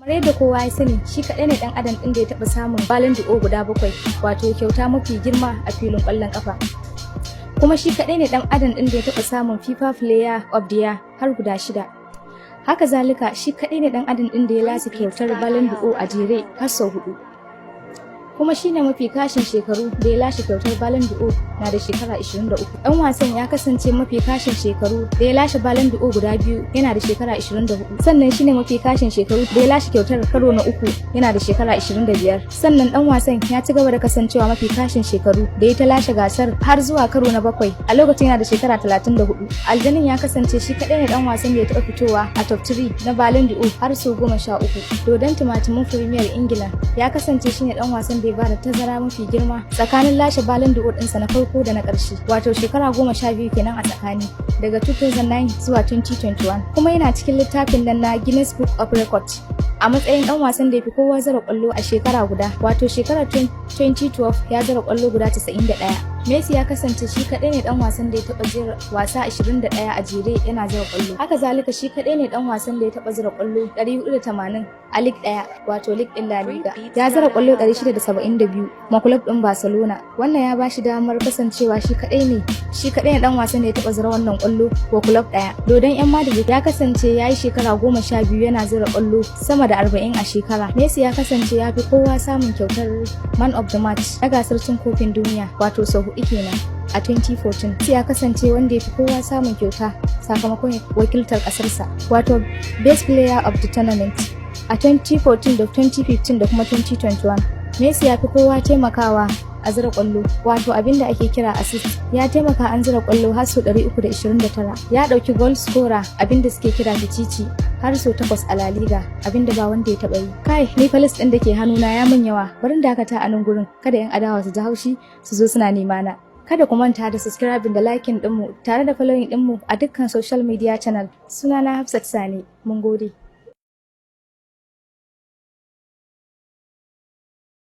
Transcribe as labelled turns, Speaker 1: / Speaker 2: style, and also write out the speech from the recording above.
Speaker 1: Kamar yadda kowa ya sani, shi kaɗai ne ɗan adam ɗin da ya taɓa samun Ballon d'Or guda 7, wato kyauta mafi girma a filin ƙwallon ƙafa. Kuma shi kaɗai ne ɗan adam ɗin da ya taɓa samun FIFA Player of the Year har guda 6. Haka zalika, shi kaɗai ne ɗan adam ɗin da ya lashe kyautar Ballon d'Or a jere har sau 4. Kuma shi ne mafi kashin shekaru da ya lashe kyautar Ballon d'Or na da shekara 23. Ɗan wasan ya kasance mafi kashin shekaru da ya lashe Ballon d'Or guda 2 yana da shekara 24. Sannan shi ne mafi kashin shekaru da ya lashe kyautar karo na 3 yana da shekara 25. Sannan ɗan wasan ya ci gaba da kasancewa mafi kashin shekaru da ya ta lashe gasar har zuwa karo na 7 a lokacin yana da shekara 34. Aljanin ya kasance shi kaɗai ne ɗan wasan da ya taɓa fitowa a top 3 na Ballon d'Or har sau 13. Dodon tumatumin Premier Ingila ya kasance shi ne ɗan wasan da ya bada tazara mafi girma tsakanin lashe Ballon d'Or ɗinsa na farko da na ƙarshe, wato shekara 12 kenan a tsakani, daga 2009 zuwa 2021. Kuma yana cikin littafin nan na Guinness Book of Records a matsayin ɗan wasan da ya fi kowa zara ƙwallo a shekara guda, wato shekarar 2012 ya zara ƙwallo guda 91. Messi ya kasance shi kaɗai ne ɗan wasan da ya taɓa jera wasa 21 a jere yana zira ƙwallo. Haka zalika shi kaɗai ne ɗan wasan da ya taɓa zira ƙwallo 480 a Ligue 1, wato Ligue ɗin La Liga. Ya zira ƙwallo 672 ma club ɗin Barcelona. Wannan ya bashi damar kasancewa shi kaɗai ne ɗan wasan da ya taɓa zira wannan ƙwallo wa club ɗaya. Dodon 'yan Madrid ya kasance ya yi shekara 12 yana zira ƙwallo sama da 40 a shekara. Messi ya kasance ya fi kowa samun kyautar Man of the Match na gasar cin kofin duniya, wato sau 4 kenan a 2014. Messi ya kasance wanda ya fi kowa samun kyauta sakamakon wakiltar ƙasarsa, wato Best Player of the Tournament a 2014 da 2015 da kuma 2021. Messi ya fi kowa taimakawa a zira ƙwallo, wato abinda ake kira assist. Ya taimaka an zira ƙwallo har sau 329. Ya ɗauki goal scorer, abinda suke kira da cici, har sau 8 a La Liga, abinda ba wanda ya taɓa yi. Kai, ni falis ɗin da ke hannuna ya mun yawa, barin dakata a nan gurin, kada 'yan adawa su ji haushi su zo suna nema na. Kada ku manta da subscribing da liking ɗinmu tare da following ɗinmu a dukkan social media channel. Sunana Hafsat Sani. Mun gode.